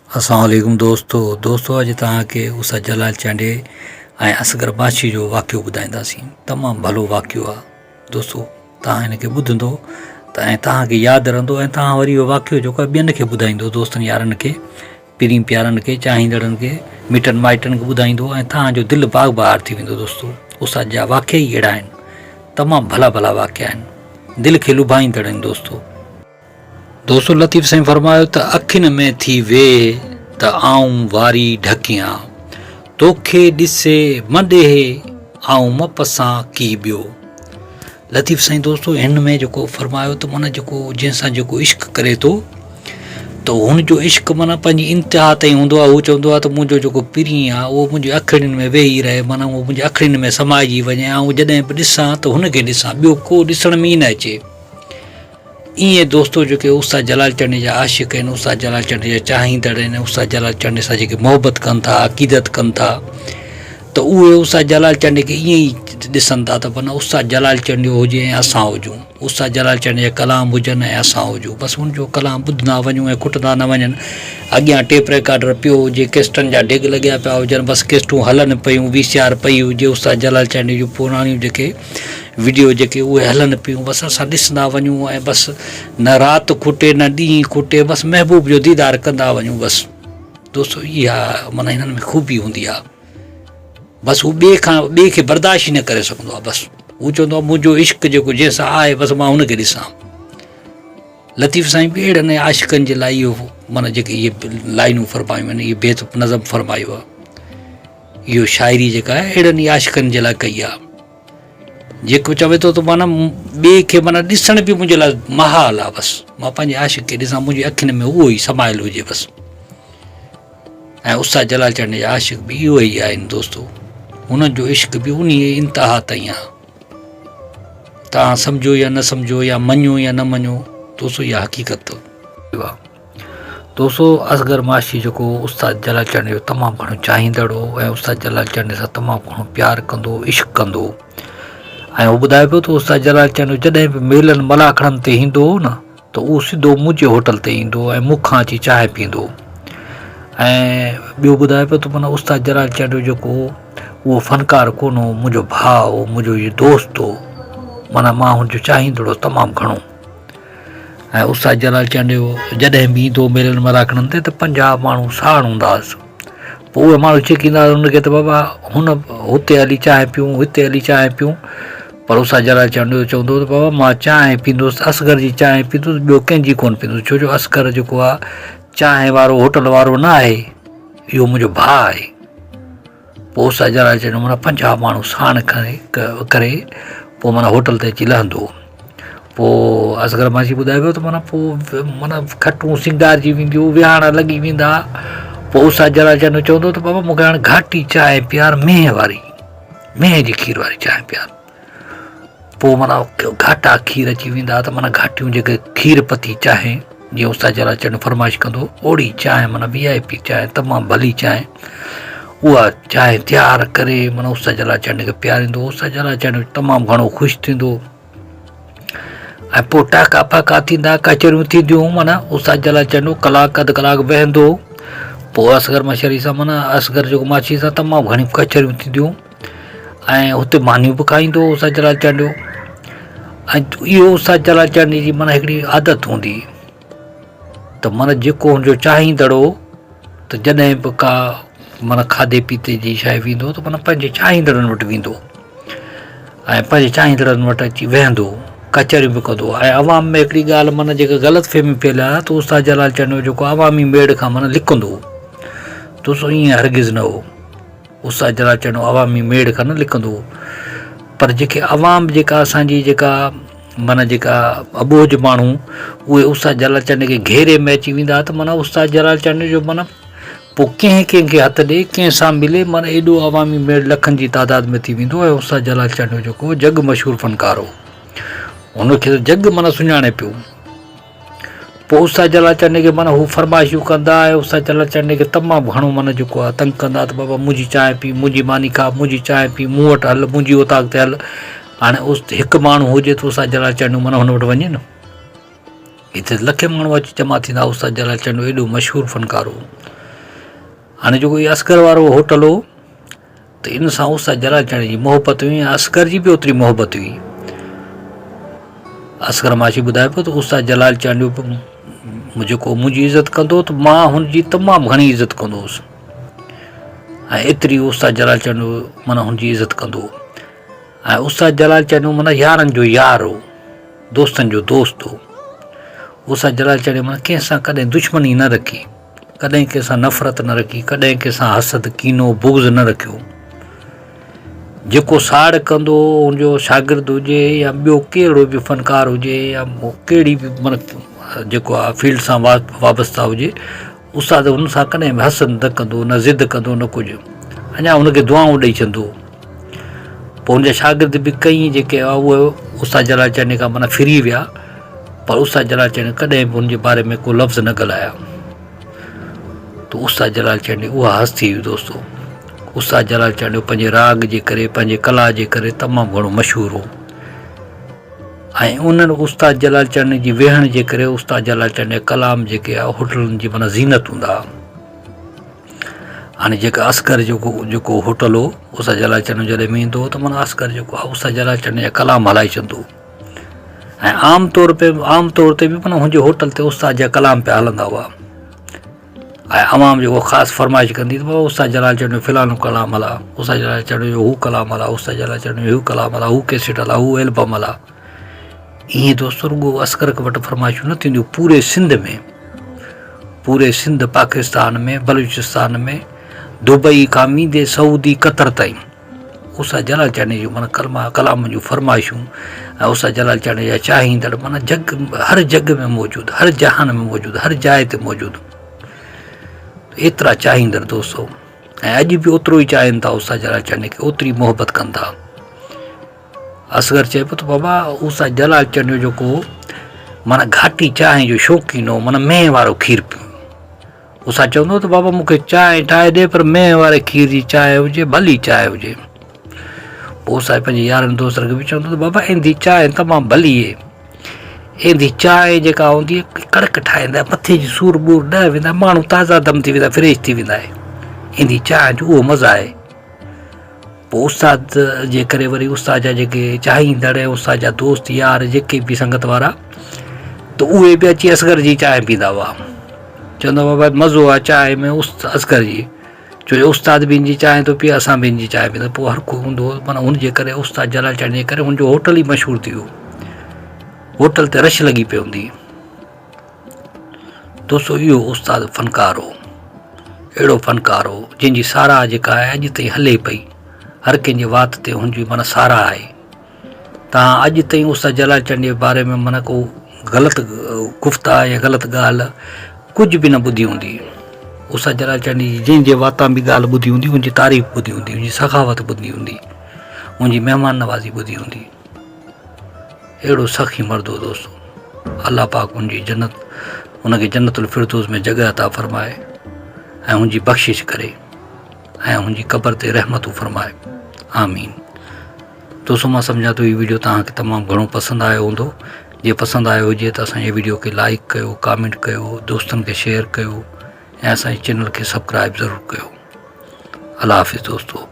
अस्सलाम वालेकुम दोस्तों अॼु तव्हांखे उषा जलाल चांडे ऐं असगर बाशी जो वाक़ियो ॿुधाईंदासीं। तमामु भलो वाक़ियो आहे दोस्तों। तव्हां हिनखे ॿुधंदो त ऐं तव्हांखे यादि रहंदो ऐं तव्हां वरी इहो वाक़ियो जेको आहे ॿियनि खे ॿुधाईंदो, दोस्तनि यारनि खे, पीढ़ी प्यारनि खे, चाहींदड़नि खे, मिटनि माइटनि खे ॿुधाईंदो ऐं तव्हांजो दिलि बाग़ बहार थी वेंदो। दोस्तों उषा जा वाक़िया ई अहिड़ा आहिनि, तमामु भला भला वाक़िया आहिनि, दिलि खे लुभाईंदड़ आहिनि। दोस्तों लतीफ़ साईं फरमायो त अखियुनि में थी वेह त आऊं वारी ढकियां, तोखे ॾिसे मॾेहे आऊं मपसां की ॿियो। लतीफ़ साईं दोस्तों हिन में जेको फरमायो त माना जेको जंहिंसां जेको इश्क करे थो त हुनजो इश्क माना पंहिंजी इंतिहा ताईं हूंदो आहे। हू चवंदो आहे त मुंहिंजो जेको पीरी आहे उहो मुंहिंजी अखियुनि में वेही रहे, माना उहो मुंहिंजी अखियुनि में समाइजी वञे ऐं जॾहिं बि ॾिसां त हुनखे ॾिसां, ॿियो को ॾिसण में ई न अचे। ईअं दोस्तों जेके उषा जलाल चांडे जा आशिक़ आहिनि, उषा जलाल चांडे जा चाहींदड़ आहिनि, उषा जलाल चांडे सां जेके मोहबत कनि था, अक़ीदत कनि था, त उहे उषा जलाल चांडे खे ईअं ई ॾिसनि था त माना उषा जलाल चांडे हुजे ऐं असां हुजूं, उषा जलाल चांडे जा कलाम हुजनि ऐं असां हुजूं। बसि हुनजो कलाम ॿुधंदा वञूं ऐं खुटंदा न वञनि। अॻियां टेप रिकॉर्डर पियो हुजे, कैस्टनि जा ढिग लॻिया पिया हुजनि, बसि कैस्टूं हलनि पियूं, VCR पई हुजे, उषा जलाल चांडे जूं पुराणियूं जेके वीडियो जेके उहे हलनि पियूं, बसि असां ॾिसंदा वञूं ऐं बसि न राति खुटे न ॾींहुं खुटे, बसि महबूब जो दीदार कंदा वञूं। बसि दोस्तों इहा माना हिननि में ख़ूबी हूंदी आहे। बसि हू ॿिए खे बर्दाश्त ई न करे सघंदो आहे। बसि हू चवंदो आहे मुंहिंजो इश्क जेको जंहिंसां आहे बसि मां हुनखे ॾिसां। लतीफ़ साईं बि अहिड़नि आशिक़नि जे लाइ इहो माना जेके इहे लाइनूं फरमायूं आहिनि, इहे बेत नज़म फरमायो आहे, इहो शाइरी जेका आहे अहिड़नि आशिक़नि जे लाइ कई आहे। जेको चवे थो त माना ॿिए खे माना ॾिसण बि मुंहिंजे लाइ महाल आहे। बसि मां पंहिंजे आशिक़ खे ॾिसां, मुंहिंजी अखियुनि में उहो ई समायल हुजे बसि। ऐं उषा जलाल चांडे जा आशिक़ बि इहो ई आहिनि दोस्तों, हुननि जो इश्क बि उन इंतिहा ताईं आहे। तव्हां सम्झो या न सम्झो, या मञो या न मञो, दोस्तों इहा हक़ीक़त आहे। दोस्तों असगर माशी जेको उस्ताद जलाल चांडे जो तमामु घणो चाहींदड़ हो ऐं उस्ताद जलाल चांडे सां तमामु घणो प्यारु कंदो, इश्क कंदो। ऐं उहो ॿुधाए पियो त उस्ताद जलाल चांडे जॾहिं बि मेलनि मलाखड़नि ते ईंदो हो न त उहो सिधो मुंहिंजे होटल ते ईंदो ऐं मूंखां अची चांहि पीअंदो। ऐं ॿियो ॿुधाए पियो त माना उस्ताद जलाल चांडे जेको उहो फ़नकार कोन हो, मुंहिंजो भाउ हो, मुंहिंजो इहो दोस्त हो, माना मां हुनजो चाहींदड़ हो तमामु घणो। ऐं उस्ताद जलाल चांडे जॾहिं बि ईंदो मेलनि मलाखड़नि ते त 50 माण्हू साण हूंदा हुअसि। पोइ उहे माण्हू छिकींदा हुनखे त बाबा हुन हुते हली चांहि पियूं, हिते हली चांहि पियूं। पर उषा जलाल चांडे चवंदो त बाबा मां चांहि पीअंदुसि, असगर जी चांहि पीअंदुसि, ॿियो कंहिंजी कोन पीअंदुसि, छो जो असगर जेको आहे चांहि वारो होटल वारो न आहे, इहो मुंहिंजो भाउ आहे। पोइ उषा जलाल चांडे माना 50 माण्हू साण करे पोइ माना होटल ते अची लहंदो। पोइ असगर माशी ॿुधाए पियो त माना पोइ माना खटूं सिंगारजी वेंदियूं, विहाणा लॻी वेंदा। पोइ उषा जलाल चांडे चवंदो त बाबा मूंखे हाणे घाटी चांहि पीआर, मेह वारी, मेह जी खीर वारी चांहि पीआर। पोइ माना घाटा खीर अची वेंदा त माना घाटियूं जेके खीर पती चांहि, जीअं उस्ताद जलाल चांडे फरमाइश कंदो, ओड़ी चांहि माना VIP चांहि, तमामु भली चांहि, उहा चांहि तयारु करे माना उस्ताद जलाल चांडे खे पीआरींदो। उस्ताद जलाल चांडे तमामु घणो ख़ुशि थींदो। ऐं पोइ टाका पाका थींदा, कचरियूं थींदियूं, माना उस्ताद जलाल चांडे कलाक अधु कलाकु वेहंदो। पोइ असगर मशरी सां माना असगर जेको माशी सां तमामु घणी कचरियूं थींदियूं ऐं हुते मानियूं बि खाईंदो उस्ताद जलाल चांडे। ऐं इहो उस्ताद जलाल चांडे जी माना हिकिड़ी आदत हूंदी त माना जेको हुनजो चाहींदड़ हो त जॾहिं बि का माना खाधे पीते जी शइ वेंदो त माना पंहिंजे चाहींदड़नि वटि वेंदो ऐं पंहिंजे चाहींदड़नि वटि अची वेहंदो, कचरियूं बि कंदो। ऐं अवाम में हिकिड़ी ॻाल्हि माना जेका ग़लति फ़हमी फैलियल आहे त उस्ताद जलाल चांडे जेको अवामी मेड़ खां माना लिकंदो। दोस्तों ईअं हरगिज़ न हो, उस्ताद जलाल चांडे अवामी मेड़ खां न लिकंदो। पर जेके अवाम जेका असांजी जेका माना जेका अबोज माण्हू उहे उस्ताद जलाल चांडे खे घेरे में अची वेंदा त माना उस्ताद जलाल चांडे जो माना पोइ कंहिंखे हथु ॾे, कंहिंसां मिले, माना एॾो अवामी मेड़ लखनि जी तादाद में थी वेंदो। ऐं उस्ताद जलाल चांडे जेको जग मशहूरु फ़नकार हो, हुनखे त जग माना सुञाणे पियो। पोइ उस्ताद जलाल चांडे खे माना हू फरमाइशूं कंदा ऐं उस्ताद जलाल चांडे खे तमामु घणो माना जेको आहे तंग कंदा त बाबा मुंहिंजी चांहि पी, मुंहिंजी मानी खा, मुंहिंजी चांहि पी, मूं वटि हल, मुंहिंजी उताक ते हल। हाणे हिकु माण्हू हुजे त उस्ताद जलाल चांडे माना हुन वटि वञे न, हिते लखे माण्हू अची जमा थींदा। उस्ताद जलाल चांडे एॾो मशहूरु फ़नकार हो। हाणे जेको इहो असगर वारो होटल हो त इन सां उस्ताद जलाल चांडी जी मोहबत हुई, असगर जी बि ओतिरी मोहबत हुई। असगर माशी ॿुधाए पियो त उस्ताद जलाल चांडियो जेको मुंहिंजी इज़त कंदो त मां हुनजी तमामु घणी इज़त कंदो हुउसि, ऐं एतिरी उस्ताद जलाल चांडियो माना हुनजी इज़त कंदो हो। ऐं उस्ताद जलाल चांडियो माना यारनि जो यार हो, दोस्तनि जो दोस्त हो। उस्ताद जलाल चांडियो माना कंहिंसां कॾहिं दुश्मनी न रखी, कॾहिं कंहिंसां नफ़रत न रखी, कॾहिं कंहिंसां हसद कीनो बुग़्ज़ न रखियो। जेको साड़ कंदो हुनजो शागिर्द हुजे या ॿियो कहिड़ो बि फ़नकार हुजे या कहिड़ी बि माना जेको आहे फील्ड सां वाबस्ता हुजे, उस्ताद हुन सां कॾहिं बि हसद न कंदो, न ज़िद कंदो, न कुझु। अञा हुनखे दुआऊं ॾेई छॾंदो। पोइ हुनजा शागिर्द बि कई जेके आहे उहे उस्ताद जलाल चांडी खां माना फिरी विया, पर उस्ताद जलाल चांडी कॾहिं बि हुनजे बारे में को लफ़्ज़ न ॻाल्हाया। त उस्ताद जलाल चांडी उहा हस्ती हुई दोस्तो। उस्ताद जलाल चांडियो पंहिंजे राग जे करे, पंहिंजे कला जे करे तमामु घणो मशहूरु हो। ऐं उन्हनि उस्ताद जलाल चांडी जी वेहण जे करे उस्ताद जलाल चांडी कलाम जेके आहे होटलनि जी माना ज़ीनत हूंदा। हाणे जेका असगर जेको होटल हो उस्ताद जलाल चांडी जॾहिं वेंदो त माना असगर जेको आहे उस्ताद जलाल चांडी जा कलाम हलाए छॾंदो। ऐं आम तौर ते बि माना हुनजे होटल ते उस्ताद जा कलाम पिया हलंदा हुआ। ऐं अवाम जेको ख़ासि फरमाइश कंदी त बाबा उस्ताद जलाल चांडियो फ़िलानो कलाम हला, उस्ताद जलाल चांडियो हू कलाम हला, उस्ताद जलाल चांडियो हू कलाम हला, हू कैसेट हला, हू एल्बम हला। ईअं दोस्तो रुॻो असगर वटि फरमाइशूं न थींदियूं, पूरे सिंध पाकिस्तान में, बलूचिस्तान में, दुबई खां मींदे सऊदी कतर ताईं उस्ताद जलाल चांडी जूं माना कलाम जूं फरमाइशूं ऐं उस्ताद जलाल चांडी जा चाहींदड़ माना हर जग में मौजूदु, हर जहान में मौजूदु, हर जाइ ते मौजूदु। एतिरा चाहींदड़ दोस्तो, ऐं अॼु बि ओतिरो ई चाहिनि था उस्ताद जलाल चांडी खे, ओतिरी मोहबत कनि था। असगर चए पियो त बाबा उस्ताद जलाल चांडियो जेको माना घाटी चांहि जो शौक़ीन हो, माना मेह वारो खीरु पियो। उस्ताद चवंदो त बाबा मूंखे चांहि ठाहे ॾे, पर मेह वारे खीर जी चांहि हुजे, भली चांहि हुजे। पोइ उस्ताद पंहिंजे यारनि दोस्तनि खे बि चवंदो त बाबा ईंदी चांहि तमामु भली आहे, ईंदी चांहि जेका हूंदी आहे कड़क ठाहींदा, मथे जी सूर बूर ॾह वेंदा, माण्हू ताज़ा दम थी वेंदा, फ्रेश थी वेंदा आहे। ईंदी चांहि जो उहो मज़ा आहे। पोइ उस्ताद जे करे वरी उस्ताद जा जेके चाहींदड़ ऐं उस्ताद जा दोस्त यार जेके बि संगत वारा, त उहे बि अची असगर जी चांहि पींदा हुआ। चवंदा बाबा मज़ो आहे चांहि में असगर जी, छो जो उस्ताद बि इन जी चांहि थो पीए, असां बि इन जी चांहि पीअंदा। पोइ हर को हूंदो हो माना हुनजे करे उस्ताद जलाल चांडी जे करे हुनजो होटल ई मशहूरु थी वियो, होटल ते रश लॻी पई हूंदी। दोस्तो इहो उस्ताद फ़नकार हो, अहिड़ो फ़नकार हो जंहिंजी साराह जेका आहे अॼु ताईं हले पई, हर कंहिंजे वात ते हुनजी माना साराह आहे। तव्हां अॼु ताईं उस्ताद जलाल चांडी जे बारे में माना को ग़लति गुफ़्ता या ग़लति ॻाल्हि कुझु बि न ॿुधी हूंदी। उस्ताद जलाल चांडी जी जंहिंजे वातां बि ॻाल्हि ॿुधी हूंदी, हुनजी तारीफ़ ॿुधी हूंदी, हुनजी सखावत ॿुधी हूंदी, हुनजी महिमान नवाज़ी ॿुधी हूंदी। अहिड़ो सखी मर्द हो दोस्तो। अल्लाह पाक हुनजी हुनखे जन्नतुल फिरदौस में जॻह अता फ़रमाए ऐं हुनजी बख़्शिश करे ऐं हुनजी क़बर ते रहमतूं फ़रमाए, आमीन। दोस्तो मां सम्झां थो हीअ वीडियो तव्हांखे तमामु घणो पसंदि आयो हूंदो। जे पसंदि आयो हुजे त असांजे वीडियो खे लाइक कयो, कमेंट कयो, दोस्तनि खे शेयर कयो ऐं असांजे चैनल खे सब्सक्राइब ज़रूरु कयो। अल्लाह हाफ़िज़ दोस्तो।